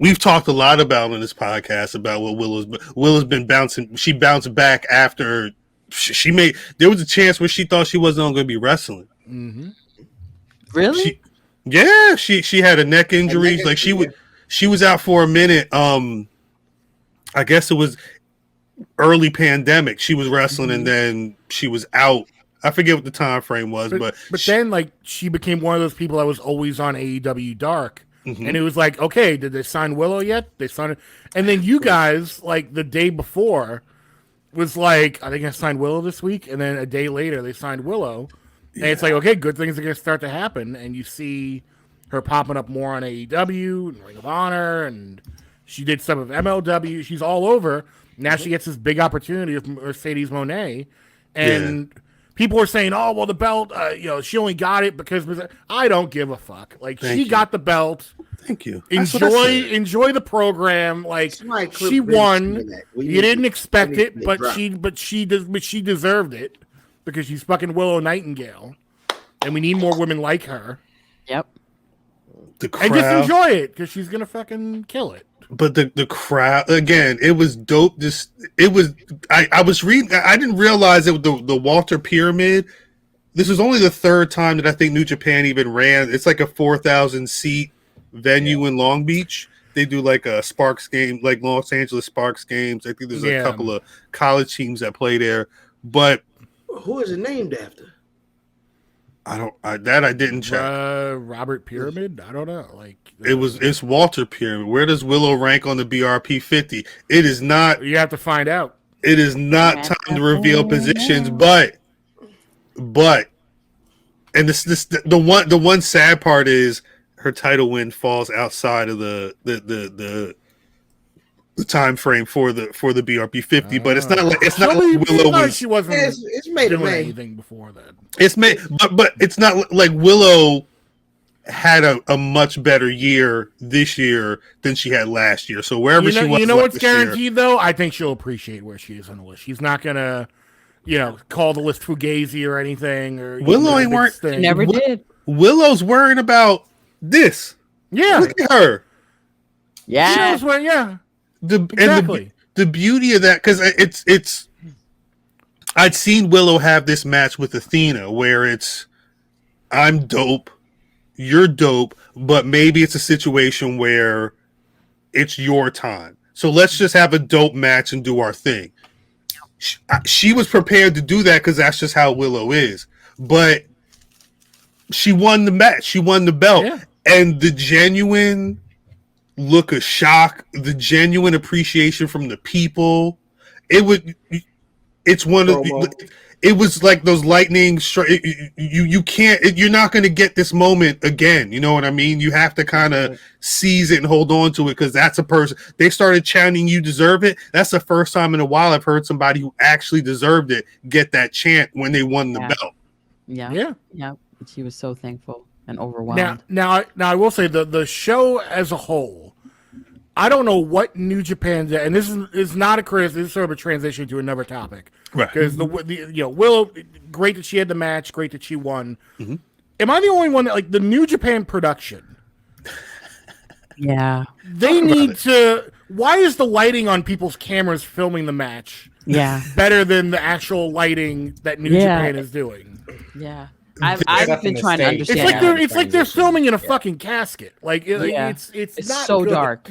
we've talked a lot about on this podcast about what Willow's been bouncing. She bounced back after she made. There was a chance where she thought she wasn't going to be wrestling. Mm-hmm. Really? She had a neck injury. Like she was out for a minute. I guess it was early pandemic. She was wrestling and then she was out. I forget what the time frame was, but then like she became one of those people that was always on AEW Dark. Mm-hmm. And it was like, okay, did they sign Willow yet? They signed it. And then you guys, like the day before, was like, I think I signed Willow this week. And then a day later, they signed Willow. And it's like, okay, good things are going to start to happen. And you see her popping up more on AEW and Ring of Honor. And she did some of MLW. She's all over. Now she gets this big opportunity with Mercedes Mone. And people were saying, oh, well, the belt, she only got it because I don't give a fuck. Like, she got the belt. Thank you. Enjoy the program. Like, she won. You didn't expect it, but she deserved it because she's fucking Willow Nightingale. And we need more women like her. Yep. And just enjoy it because she's going to fucking kill it. But the crowd again, it was dope. I was reading. I didn't realize it was the Walter Pyramid. This was only the third time that I think New Japan even ran. It's like a 4,000 seat venue in Long Beach. They do like a Sparks game, like Los Angeles Sparks games. I think there's a couple of college teams that play there. But who is it named after? I didn't check. Robert Pyramid? I don't know. Like it's Walter Pyramid. Where does Willow rank on the BRP 50? It is not. You have to find out. It is not time to reveal positions, but and the one sad part is her title win falls outside of the time frame for the BRP 50, but it's not like Willow was. She wasn't. It's made doing anything before that. It's made, but it's not like Willow had a much better year this year than she had last year. So wherever she was, what's guaranteed though? I think she'll appreciate where she is on the list. She's not gonna, call the list fugazi or anything. Or Willow ain't worried. Never did. Willow's worrying about this. Yeah, look at her. Yeah, exactly. The beauty of that, because it's. I'd seen Willow have this match with Athena where it's, I'm dope, you're dope, but maybe it's a situation where it's your time. So let's just have a dope match and do our thing. She was prepared to do that because that's just how Willow is. But she won the match. She won the belt. Yeah. And the genuine look of shock, the genuine appreciation from the people, it's one of it was like those lightning you can't, you're not going to get this moment again, you know what I mean? You have to kind of seize it and hold on to it, because that's a person, they started chanting you deserve it. That's the first time in a while I've heard somebody who actually deserved it get that chant when they won the belt. Yeah. She was so thankful and overwhelmed. Now I will say the show as a whole, I don't know what New Japan did, and this is not a criticism. This is sort of a transition to another topic, right? Because Willow, great that she had the match, great that she won. Mm-hmm. Am I the only one that, like, the New Japan production? Yeah, they need to. Why is the lighting on people's cameras filming the match? Yeah, better than the actual lighting that New Japan is doing. Yeah. I've been trying to understand. It's like they're filming in a fucking casket. Like it's not so good. dark.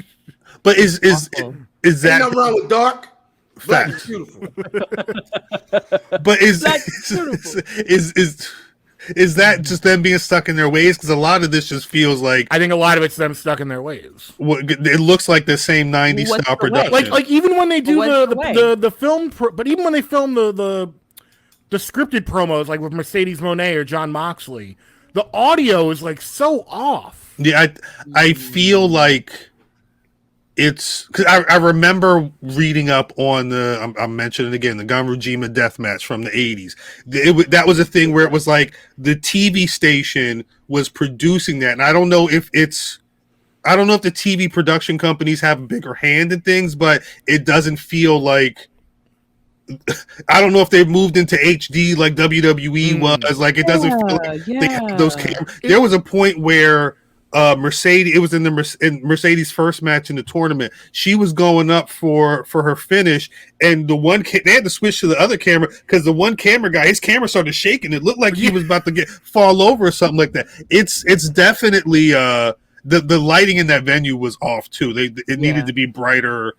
But is that? Ain't nothing wrong with dark. Black is beautiful. But is that just them being stuck in their ways? Because a lot of this just feels like, I think a lot of it's them stuck in their ways. It looks like the same 90s style production. Like even when they do the film, but even when they film the scripted promos, like with Mercedes Mone or John Moxley, the audio is like so off. Yeah, I feel like it's, because I remember reading up on I'm mentioning again, the Ganrujima death match from the 80s. That was a thing where it was like the TV station was producing that, and I don't know if the TV production companies have a bigger hand in things, but it doesn't feel like, I don't know if they've moved into HD like WWE was. Like, it doesn't feel like they have those cameras. There was a point where Mercedes. It was in Mercedes' first match in the tournament. She was going up for her finish, and they had to switch to the other camera because the one camera guy, his camera started shaking. It looked like he was about to fall over or something like that. It's definitely the lighting in that venue was off too. It needed to be brighter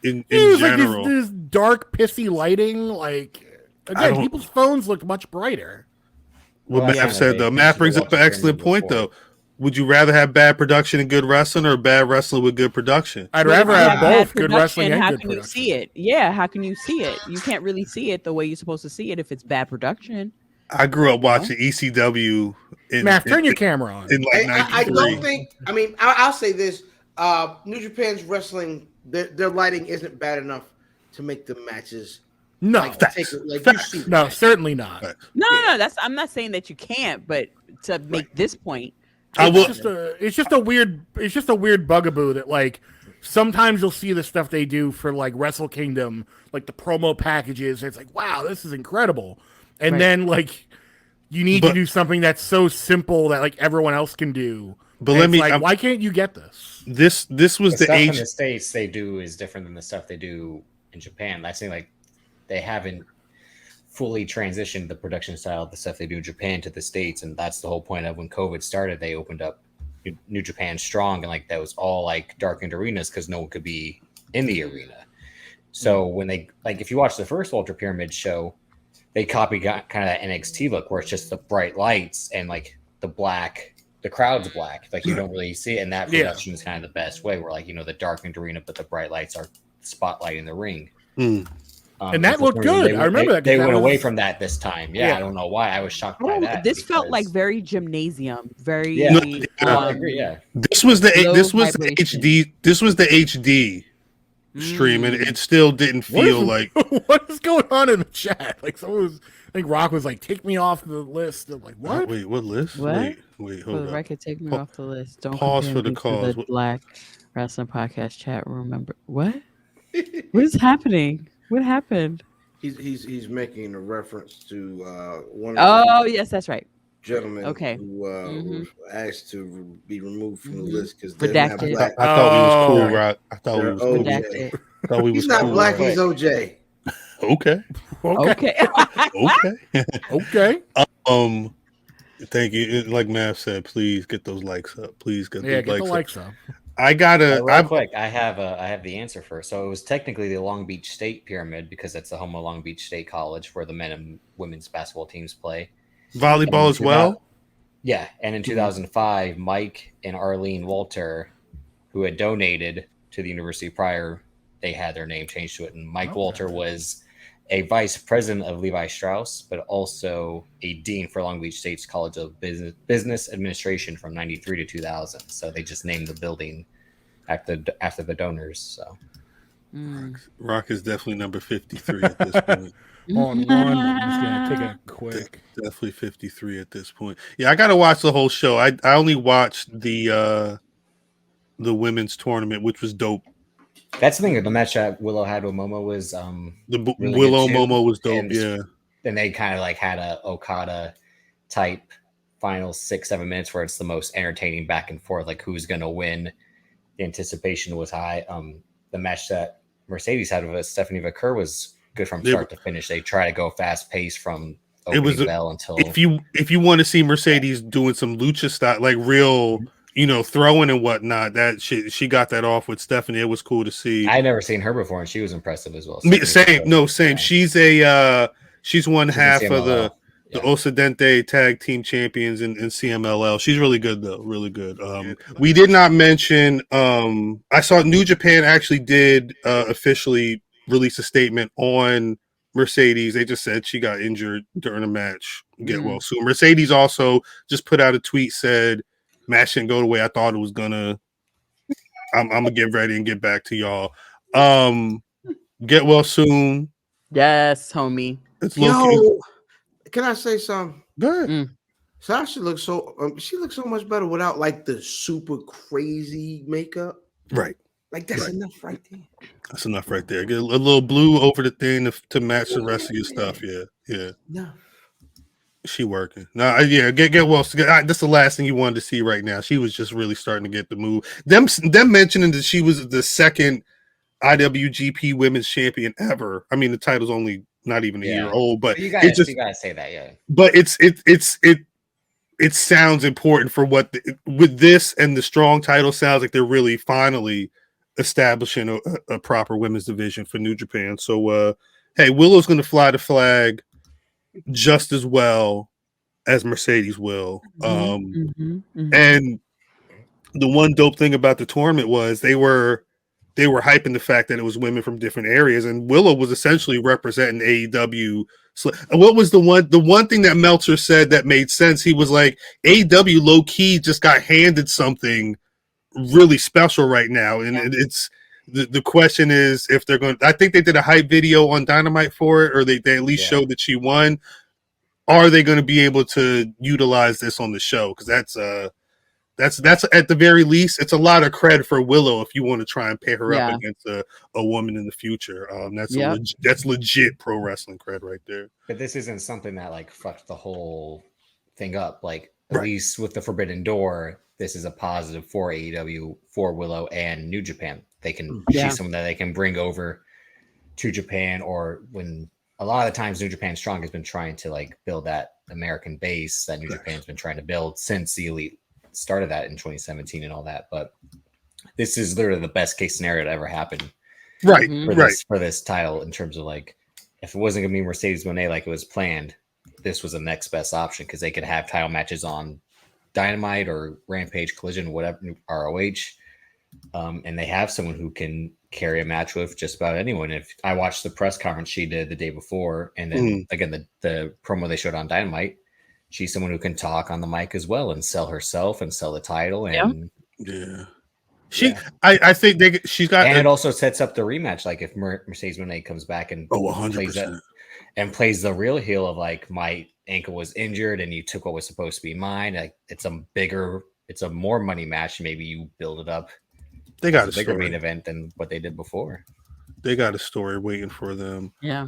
in general. Like this dark, pissy lighting. Like again, people's phones looked much brighter. What Matt said though, Matt brings up an excellent point though. Would you rather have bad production and good wrestling, or bad wrestling with good production? I'd rather have both good wrestling and how good can production. you see it? Yeah, how can you see it? You can't really see it the way you're supposed to see it if it's bad production. I grew up watching ECW. Matt, turn your camera on. In like I don't think. I mean, I'll say this: New Japan's wrestling, their lighting isn't bad enough to make the matches. No, certainly not. No. I'm not saying that you can't, but to make this point. It's just a weird bugaboo that like sometimes you'll see the stuff they do for like Wrestle Kingdom, like the promo packages. It's like, wow, this is incredible. And then like you need to do something that's so simple that like everyone else can do. But why can't you get this? This was the stuff age in the States they do is different than the stuff they do in Japan. I think like they haven't fully transitioned the production style of the stuff they do in Japan to the States, and that's the whole point of when COVID started. They opened up New Japan Strong, and like that was all like darkened arenas because no one could be in the arena. So when they like, if you watch the first Ultra Pyramid show, they copied kind of that NXT look where it's just the bright lights and like the crowd's black, like you don't really see it. And that production is kind of the best way, where like the darkened arena, but the bright lights are spotlighting the ring. And that looked good. I remember that. They went away from that this time. Yeah, I don't know why. I was shocked by that. This felt like very gymnasium. Very. I agree. Yeah. This was the HD. This was the HD stream, and it still didn't feel like. What is going on in the chat? Like someone was. I think Rock was like, "Take me off the list." I'm like, "What? Wait, what list? What? Wait, For hold the on. record, take me off the list. Don't pause for the cause. The Black Wrestling Podcast chat. Remember what? What is happening? What happened? He's making a reference to one. Yes, that's right. Gentlemen, okay, who was asked to be removed from the list because redacted. I thought we was cool, Rock. I thought we was cool. Redacted. I thought we was he's not cool, black. Rock. He's OJ. Okay. Thank you. Like Mav said, please get those likes up. Please get those likes up. I gotta. Real quick, I have the answer first. So it was technically the Long Beach State Pyramid because it's the home of Long Beach State College where the men and women's basketball teams play. Volleyball as well. Yeah, and in 2005, Mike and Arlene Walter, who had donated to the university prior, they had their name changed to it. And Mike Walter was a vice president of Levi Strauss, but also a dean for Long Beach State's College of Business Administration from 93 to 2000. So they just named the building after the donors. So Rock is definitely number 53 at this point. On one, I'm just gonna take a quick. Definitely 53 at this point. Yeah, I gotta watch the whole show. I only watched the women's tournament, which was dope. That's the thing. The match that Willow had with Momo was the really Willow Momo was dope. And they kind of like had a Okada type final 6-7 minutes where it's the most entertaining back and forth, like who's gonna win. The anticipation was high. The match that Mercedes had with Stephanie Vaquer was good from start to finish. They try to go fast paced from opening bell until. If you want to see Mercedes doing some lucha style, like real. Throwing and whatnot. That she got that off with Stephanie. It was cool to see. I never seen her before, and she was impressive as well. Same. Yeah. She's one half of the Occidente Tag Team Champions in CMLL. She's really good though. Really good. We did not mention. I saw New Japan actually did officially release a statement on Mercedes. They just said she got injured during a match. Get well soon. Mercedes also just put out a tweet said. Match didn't go the way I thought it was gonna. I'm gonna get ready and get back to y'all. Get well soon. Yes, homie. Can I say something? Good. Sasha looks she looks so much better without like the super crazy makeup. Right. Like that's enough right there. That's enough right there. Get a little blue over the thing to match the rest of your stuff. Yeah. No. She working. No, yeah, get well. That's the last thing you wanted to see right now. She was just really starting to get the move. Them mentioning that she was the second IWGP Women's Champion ever. I mean, the title's only not even a year old, but you it just you gotta say that, yeah. but it sounds important for what with this, and the strong title sounds like they're really finally establishing a proper women's division for New Japan. So hey, Willow's going to fly the flag just as well as Mercedes will. And the one dope thing about the tournament was they were hyping the fact that it was women from different areas, and Willow was essentially representing AEW. So what was the one thing that Meltzer said that made sense? He was like, AEW low key just got handed something really special right now, and it's the question is if they're going. I think they did a hype video on Dynamite for it, or they at least showed that she won. Are they going to be able to utilize this on the show? Because that's at the very least, it's a lot of cred for Willow if you want to try and pair her up against a woman in the future. That's legit pro wrestling cred right there. But this isn't something that like fucked the whole thing up. Like at least with the Forbidden Door, this is a positive for AEW, for Willow and New Japan. They can she's someone that they can bring over to Japan, or when a lot of the times New Japan Strong has been trying to like build that American base that New Japan's been trying to build since the Elite started that in 2017 and all that. But this is literally the best case scenario to ever happen for this title, in terms of like, if it wasn't gonna be Mercedes Moné like it was planned, this was the next best option, because they could have title matches on Dynamite or Rampage, Collision, whatever, ROH, and they have someone who can carry a match with just about anyone. If I watched the press conference she did the day before, and then again the promo they showed on Dynamite, she's someone who can talk on the mic as well and sell herself and sell the title. And I think she's got, and it also sets up the rematch. Like if Mercedes Moné comes back and 100%. plays the real heel of like, my ankle was injured and you took what was supposed to be mine. Like it's a more money match. Maybe you build it up. They got a bigger story. main event than what they did before. They got a story waiting for them. Yeah.